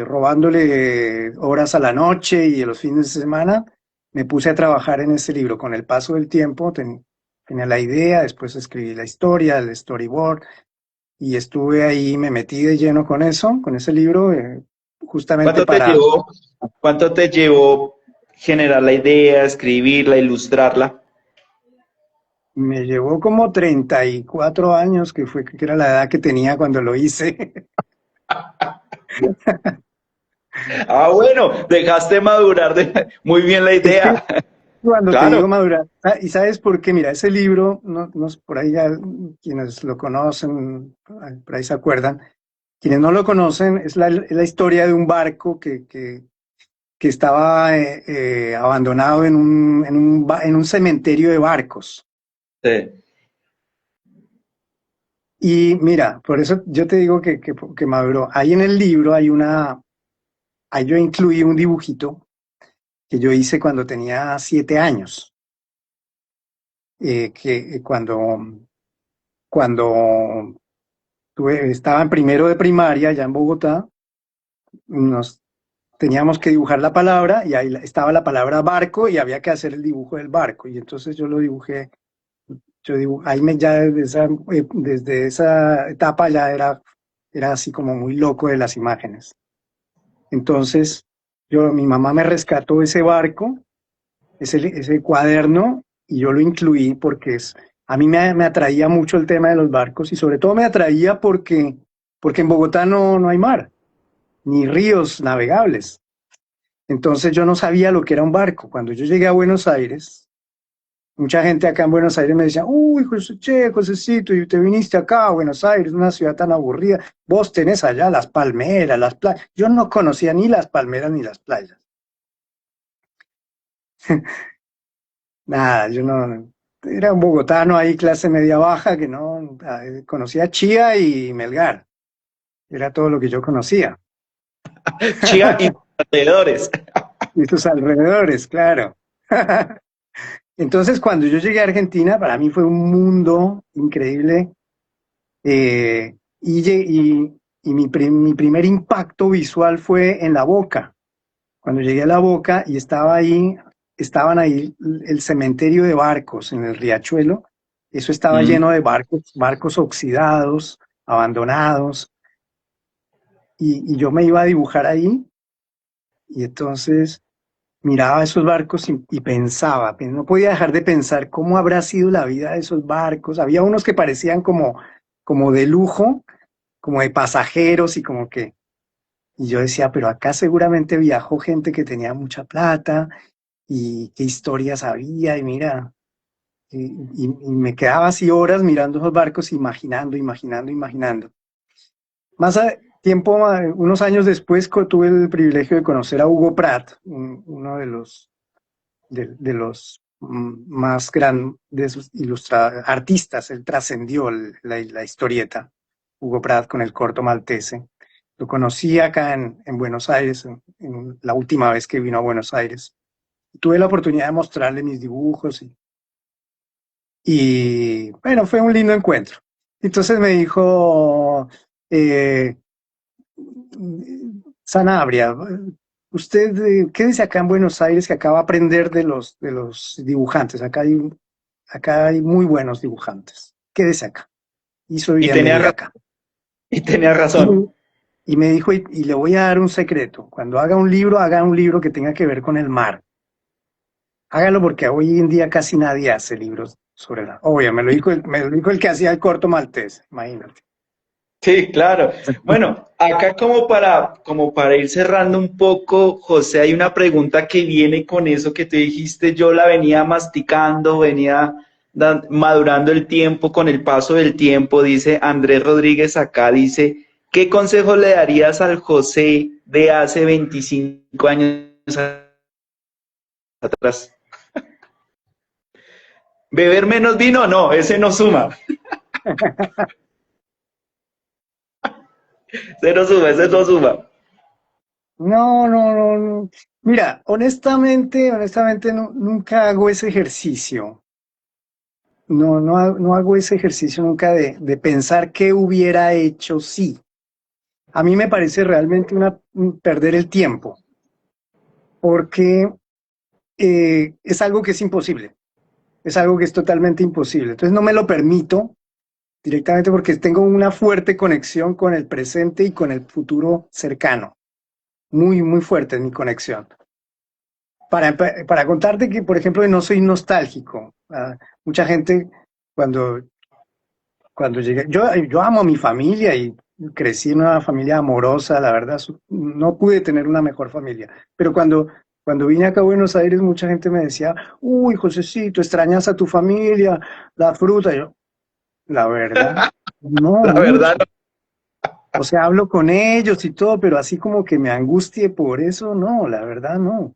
robándole horas a la noche y a los fines de semana, me puse a trabajar en ese libro. Con el paso del tiempo tenía la idea, después escribí la historia, el storyboard, y estuve ahí, me metí de lleno con eso, con ese libro, justamente ¿Cuánto te para. llevó, cuánto te llevó generar la idea, escribirla, ilustrarla? Me llevó como 34 años, que era la edad que tenía cuando lo hice. Ah, bueno, dejaste madurar muy bien la Es que idea. cuando te Claro, digo madurar, ¿y sabes por qué? Mira, ese libro, por ahí ya quienes lo conocen, por ahí se acuerdan, quienes no lo conocen, es la historia de un barco que estaba abandonado en un cementerio de barcos. sí. Y mira, por eso yo te digo que maduró. Ahí en el libro ahí yo incluí un dibujito que yo hice cuando tenía 7 años, que cuando estaba en primero de primaria, allá en Bogotá, nos teníamos que dibujar la palabra y ahí estaba la palabra barco y había que hacer el dibujo del barco. Y entonces yo lo dibujé, ya desde esa etapa ya era así como muy loco de las imágenes. Entonces, mi mamá me rescató ese barco, ese cuaderno, y yo lo incluí porque a mí me atraía mucho el tema de los barcos y sobre todo me atraía porque porque en Bogotá no hay mar, ni ríos navegables. Entonces yo no sabía lo que era un barco. Cuando yo llegué a Buenos Aires, mucha gente acá en Buenos Aires me decía, uy, José, che, Josecito, y te viniste acá a Buenos Aires, una ciudad tan aburrida. Vos tenés allá las palmeras, las playas. Yo no conocía ni las palmeras ni las playas. Nada, yo no, era un bogotano ahí, clase media baja, que no conocía Chía y Melgar. Era todo lo que yo conocía. Chía y alrededores. Y sus alrededores, claro. Entonces, cuando yo llegué a Argentina, para mí fue un mundo increíble. Y mi primer impacto visual fue en La Boca. Cuando llegué a La Boca y estaban ahí el cementerio de barcos en el riachuelo. Eso estaba Mm. lleno de barcos oxidados, abandonados. Y yo me iba a dibujar ahí. Y entonces miraba esos barcos y pensaba, no podía dejar de pensar cómo habrá sido la vida de esos barcos. Había unos que parecían como de lujo, como de pasajeros y yo decía, pero acá seguramente viajó gente que tenía mucha plata y qué historias había y mira, y me quedaba así horas mirando esos barcos, imaginando, imaginando, imaginando. Unos años después, tuve el privilegio de conocer a Hugo Pratt, uno de los más grandes artistas. Él trascendió la historieta, Hugo Pratt con el corto maltese. Lo conocí acá en Buenos Aires, en la última vez que vino a Buenos Aires. Tuve la oportunidad de mostrarle mis dibujos y bueno, fue un lindo encuentro. Entonces me dijo, eh, Sanabria, usted, quédese acá en Buenos Aires que acaba de aprender de los dibujantes. Acá hay muy buenos dibujantes. Quédese acá. Hizo Y bien tenía, venir acá. y tenía Y, razón. y me dijo, y le voy a dar un secreto. Cuando haga un libro que tenga que ver con el mar. Hágalo porque hoy en día casi nadie hace libros sobre la... Obvio, me lo dijo el que hacía el corto maltés, imagínate. Sí, claro. Bueno, acá como para ir cerrando un poco, José, hay una pregunta que viene con eso que tú dijiste, yo la venía masticando, venía madurando el tiempo con el paso del tiempo, dice Andrés Rodríguez acá, dice, ¿qué consejo le darías al José de hace 25 años atrás? ¿Beber menos vino? No, ese no suma, ese no suma, ese no suma. No, no, no, no. Mira, honestamente nunca hago ese ejercicio. No hago ese ejercicio nunca de pensar qué hubiera hecho si. A mí me parece realmente perder el tiempo, porque es algo que es imposible, es algo que es totalmente imposible. Entonces no me lo permito directamente porque tengo una fuerte conexión con el presente y con el futuro cercano. Muy, muy fuerte es mi conexión. Para contarte que, por ejemplo, no soy nostálgico. Mucha gente cuando, cuando llegué, yo amo a mi familia y crecí en una familia amorosa, la verdad, no pude tener una mejor familia. Pero cuando vine acá a Buenos Aires, mucha gente me decía, uy, Josecito, extrañas a tu familia, la fruta. Yo, la verdad, no La verdad, mucho. O sea, hablo con ellos y todo, pero así como que me angustie por eso, no, la verdad, no.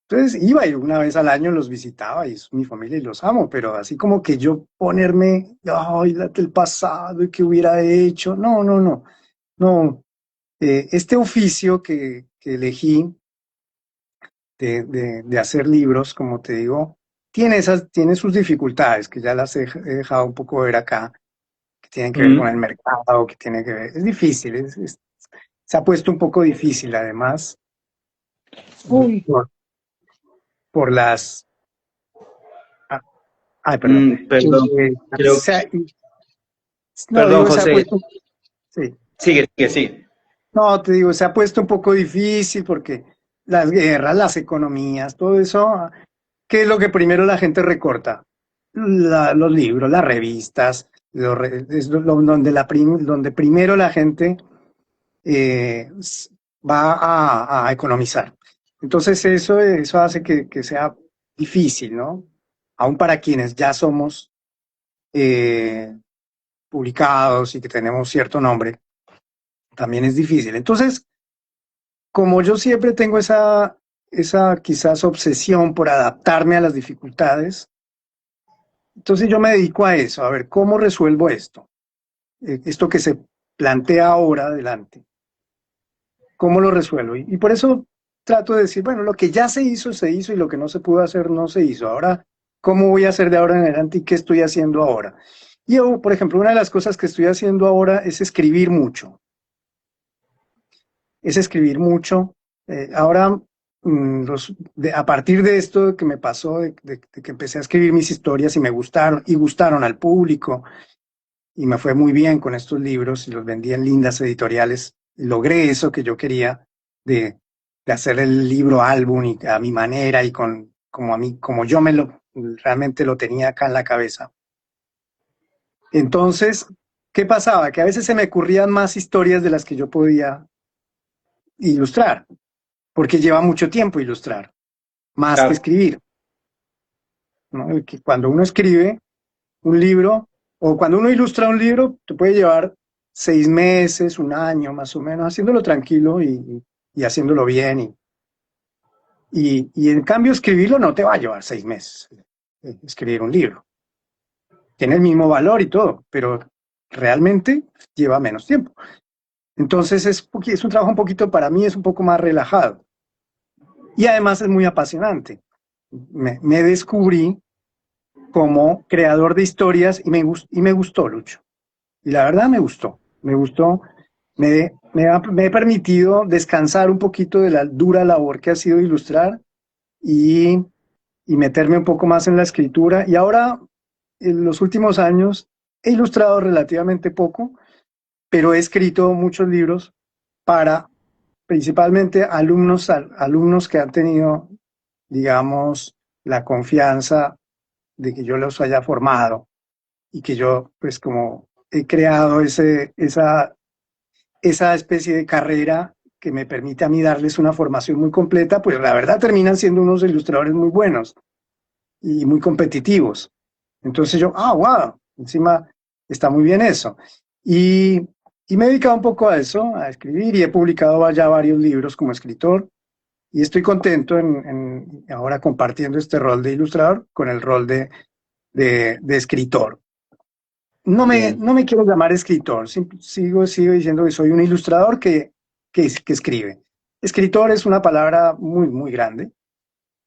Entonces iba y una vez al año los visitaba y es mi familia y los amo, pero así como que yo ponerme, ay, el pasado y qué hubiera hecho, no, no, no, no. Este oficio que elegí de hacer libros, como te digo, tiene sus dificultades, que ya las he dejado un poco ver acá, que tienen que ver con el mm, mercado, que tiene que ver, es difícil, se ha puesto un poco difícil además, uy, por las... ah, Ay, perdón. perdón, creo que, No, perdón, digo, se ha José, puesto, sí. sigue, sigue, sigue. No, te digo, se ha puesto un poco difícil porque las guerras, las economías, todo eso, ¿qué es lo que primero la gente recorta? Los libros, las revistas, donde, donde primero la gente va a economizar. Entonces eso hace que sea difícil, ¿no? Aún para quienes ya somos eh, publicados y que tenemos cierto nombre, también es difícil. Entonces, como yo siempre tengo esa quizás obsesión por adaptarme a las dificultades, entonces yo me dedico a eso, a ver cómo resuelvo esto, esto que se plantea ahora adelante, cómo lo resuelvo. Y por eso trato de decir, bueno, lo que ya se hizo y lo que no se pudo hacer no se hizo. Ahora, ¿cómo voy a hacer de ahora en adelante y qué estoy haciendo ahora? Y yo, por ejemplo, una de las cosas que estoy haciendo ahora es escribir mucho. Es escribir mucho. Ahora, a partir de esto que me pasó, de que empecé a escribir mis historias y gustaron al público, y me fue muy bien con estos libros y los vendí en lindas editoriales. Logré eso que yo quería de hacer el libro álbum y a mi manera y como a mí, como yo realmente lo tenía acá en la cabeza. Entonces, ¿qué pasaba? Que a veces se me ocurrían más historias de las que yo podía ilustrar, porque lleva mucho tiempo ilustrar, más que Claro. escribir, ¿no? Y que cuando uno escribe un libro, o cuando uno ilustra un libro, te puede llevar 6 meses, un año más o menos, haciéndolo tranquilo y haciéndolo bien. Y en cambio escribirlo no te va a llevar 6 meses, escribir un libro. Tiene el mismo valor y todo, pero realmente lleva menos tiempo. Entonces es un trabajo un poquito, para mí es un poco más relajado. Y además es muy apasionante. Me descubrí como creador de historias y me gustó, Lucho. Y la verdad me gustó, me he permitido descansar un poquito de la dura labor que ha sido ilustrar y, y meterme un poco más en la escritura. Y ahora, en los últimos años, he ilustrado relativamente poco, pero he escrito muchos libros para principalmente alumnos que han tenido, digamos, la confianza de que yo los haya formado y que yo, pues como he creado esa especie de carrera que me permite a mí darles una formación muy completa, pues la verdad terminan siendo unos ilustradores muy buenos y muy competitivos. Entonces yo, wow, encima está muy bien eso. Y, y me he dedicado un poco a eso, a escribir, y he publicado ya varios libros como escritor, y estoy contento en ahora compartiendo este rol de ilustrador con el rol de escritor. Bien. No me quiero llamar escritor, sigo diciendo que soy un ilustrador que escribe. Escritor es una palabra muy grande,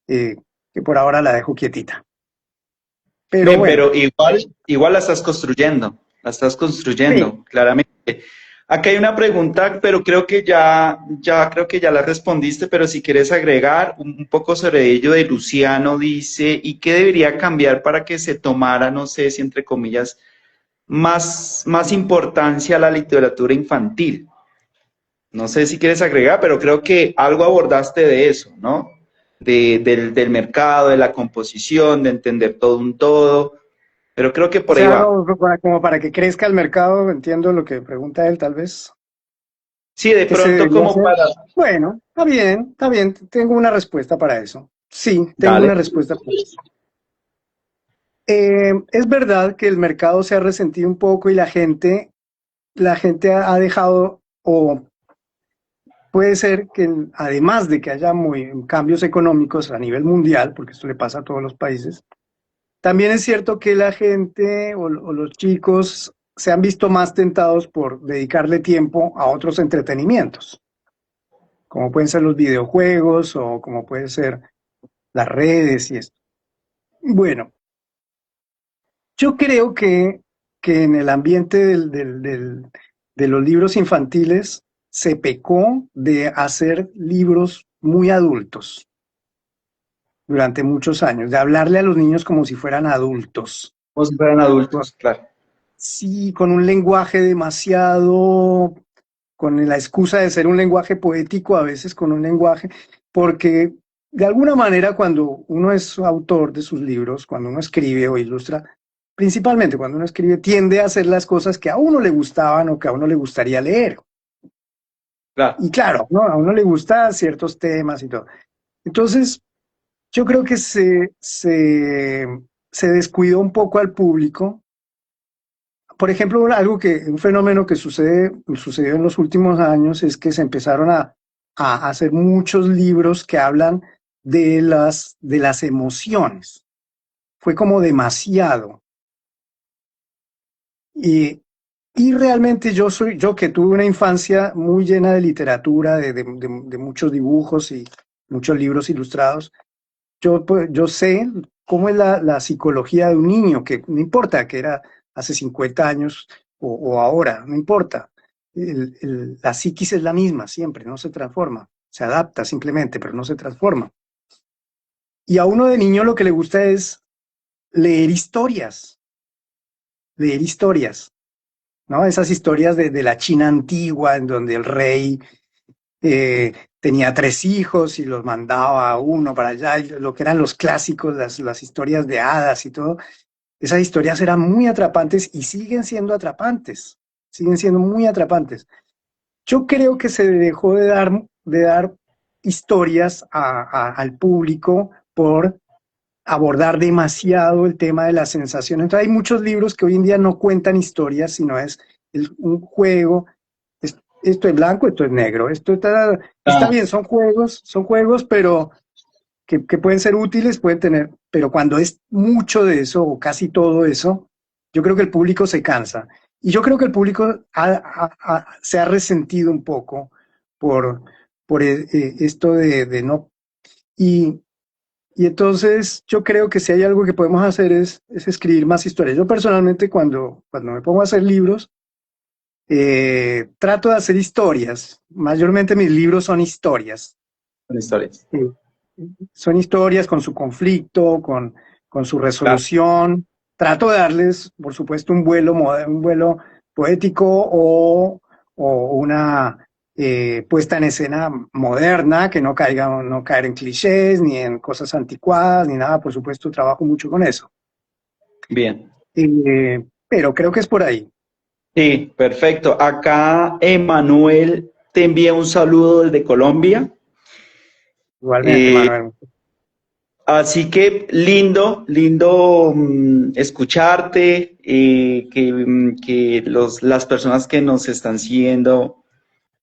eh, que por ahora la dejo quietita. Pero Bien, bueno, pero igual la estás sí, construyendo, claramente. Acá hay una pregunta, pero creo que creo que ya la respondiste, pero si quieres agregar un poco sobre ello de Luciano, dice, ¿y qué debería cambiar para que se tomara, no sé si entre comillas, más importancia a la literatura infantil? No sé si quieres agregar, pero creo que algo abordaste de eso, ¿no? Del mercado, de la composición, de entender todo un todo, pero creo que o por ahí sea, va. como para que crezca el mercado, entiendo lo que pregunta él tal vez. Sí, de ¿Qué se pronto debería como hacer? para... Bueno, está bien, tengo una respuesta para eso. Sí, tengo Dale. una respuesta para eso. Es verdad que el mercado se ha resentido un poco y la gente ha dejado, o puede ser que además de que haya cambios económicos a nivel mundial, porque esto le pasa a todos los países, también es cierto que la gente o los chicos se han visto más tentados por dedicarle tiempo a otros entretenimientos, como pueden ser los videojuegos o como pueden ser las redes y esto. Bueno, yo creo que en el ambiente de los libros infantiles se pecó de hacer libros muy adultos durante muchos años, de hablarle a los niños como si fueran adultos. Como si fueran adultos, claro. Sí, con un lenguaje demasiado, con la excusa de ser un lenguaje poético, a veces con un lenguaje, porque de alguna manera cuando uno es autor de sus libros, cuando uno escribe o ilustra, principalmente cuando uno escribe, tiende a hacer las cosas que a uno le gustaban o que a uno le gustaría leer. Claro. Y claro, ¿no? A uno le gustan ciertos temas y todo. Entonces, yo creo que se descuidó un poco al público. Por ejemplo, un fenómeno que sucedió en los últimos años es que se empezaron a hacer muchos libros que hablan de las emociones. Fue como demasiado. Y, y realmente yo que tuve una infancia muy llena de literatura, de muchos dibujos y muchos libros ilustrados, yo sé cómo es la psicología de un niño, que no importa que era hace 50 años o ahora, no importa. La psiquis es la misma siempre, no se transforma, se adapta simplemente, pero no se transforma. Y a uno de niño lo que le gusta es leer historias, leer historias, ¿no? Esas historias de la China antigua, en donde el rey eh, tenía 3 hijos y los mandaba a uno para allá, y lo que eran los clásicos, las historias de hadas y todo. Esas historias eran muy atrapantes y siguen siendo atrapantes, siguen siendo muy atrapantes. Yo creo que se dejó de dar historias al público por abordar demasiado el tema de la sensación. Entonces hay muchos libros que hoy en día no cuentan historias, sino es un juego. Esto es blanco, esto es negro, está Ah, bien, son juegos, pero que pueden ser útiles, pueden tener, pero cuando es mucho de eso o casi todo eso, yo creo que el público se cansa. Y yo creo que el público se ha resentido un poco por, por esto de no. Y, y entonces yo creo que si hay algo que podemos hacer es escribir más historias. Yo personalmente cuando me pongo a hacer libros, trato de hacer historias. Mayormente mis libros son historias. con historias. Sí. Son historias con su conflicto, con su Claro. resolución. Trato de darles, por supuesto, un vuelo poético o una puesta en escena moderna, que no caer en clichés, ni en cosas anticuadas, ni nada. Por supuesto, trabajo mucho con eso. Bien. Pero creo que es por ahí. Sí, perfecto. Acá Emanuel te envía un saludo desde Colombia. Igualmente, Eh, Manuel. Así que lindo, lindo escucharte, que las personas que nos están siguiendo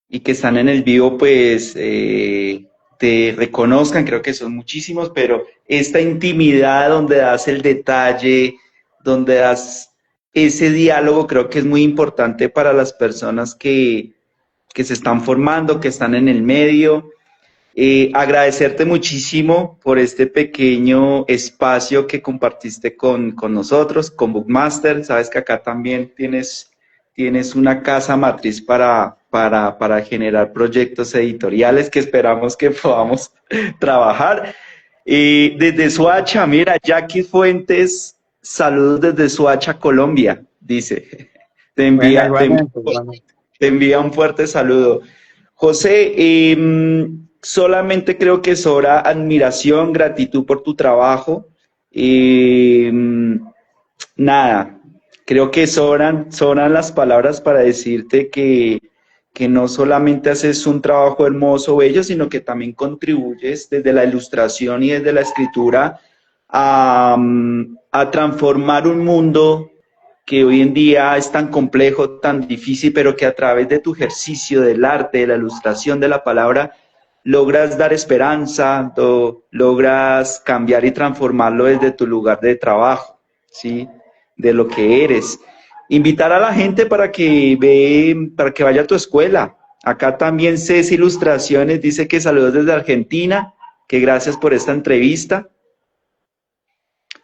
y que están en el vivo, pues te reconozcan, creo que son muchísimos, pero esta intimidad donde das el detalle, donde das ese diálogo, creo que es muy importante para las personas que se están formando, que están en el medio. Agradecerte muchísimo por este pequeño espacio que compartiste con nosotros, con Bookmaster. Sabes que acá también tienes una casa matriz para generar proyectos editoriales que esperamos que podamos trabajar. Desde Soacha, mira, Jackie Fuentes, saludos desde Soacha, Colombia, dice. Te Bueno, envía, te envía, igualmente, igualmente. te envía un fuerte saludo. José, solamente creo que sobra admiración, gratitud por tu trabajo. Eh, Nada, creo que sobran las palabras para decirte que no solamente haces un trabajo hermoso, bello, sino que también contribuyes desde la ilustración y desde la escritura a transformar un mundo que hoy en día es tan complejo, tan difícil, pero que a través de tu ejercicio del arte, de la ilustración, de la palabra, logras dar esperanza, logras cambiar y transformarlo desde tu lugar de trabajo, ¿sí? De lo que eres. Invitar a la gente para que vaya a tu escuela. Acá también Ceci Ilustraciones dice que saludos desde Argentina, que gracias por esta entrevista.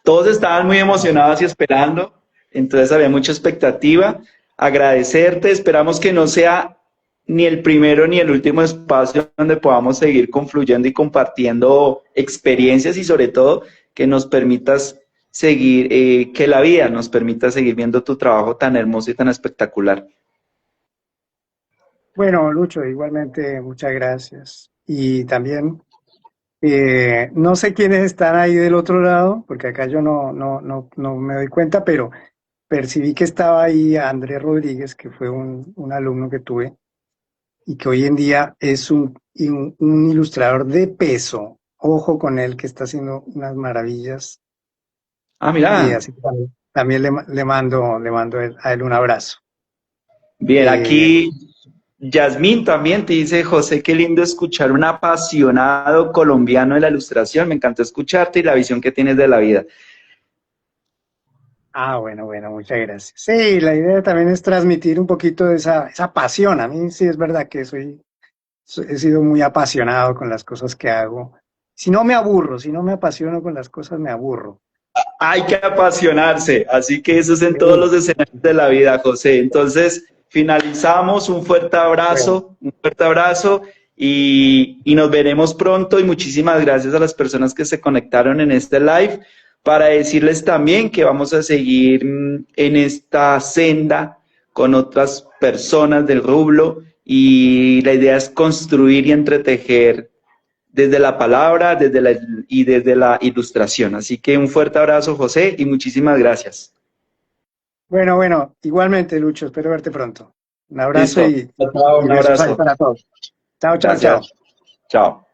Todos estaban muy emocionados y esperando, entonces había mucha expectativa. Agradecerte, esperamos que no sea ni el primero ni el último espacio donde podamos seguir confluyendo y compartiendo experiencias y sobre todo que nos permitas seguir, que la vida nos permita seguir viendo tu trabajo tan hermoso y tan espectacular. Bueno, Lucho, igualmente muchas gracias. Y también No sé quiénes están ahí del otro lado, porque acá yo no me doy cuenta, pero percibí que estaba ahí Andrés Rodríguez, que fue un alumno que tuve y que hoy en día es un ilustrador de peso. Ojo con él, que está haciendo unas maravillas. Ah, Y mira. así que también le mando a él un abrazo. Bien, Eh, aquí Yasmín también te dice, José, qué lindo escuchar un apasionado colombiano de la ilustración. Me encantó escucharte y la visión que tienes de la vida. bueno, muchas gracias. Sí, la idea también es transmitir un poquito de esa pasión. A mí sí es verdad que he sido muy apasionado con las cosas que hago. Si no me aburro, si no me apasiono con las cosas, me aburro. Hay que apasionarse, así que eso es en todos Sí. los escenarios de la vida, José. Entonces, finalizamos, Bueno, un fuerte abrazo y nos veremos pronto y muchísimas gracias a las personas que se conectaron en este live para decirles también que vamos a seguir en esta senda con otras personas del rublo y la idea es construir y entretejer desde la palabra y desde la ilustración. Así que un fuerte abrazo, José, y muchísimas gracias. bueno, igualmente, Lucho, espero verte pronto. Un abrazo Listo. y, Chao, y un besos ahí abrazo. para todos. Chao, chao, Gracias. chao. Chao.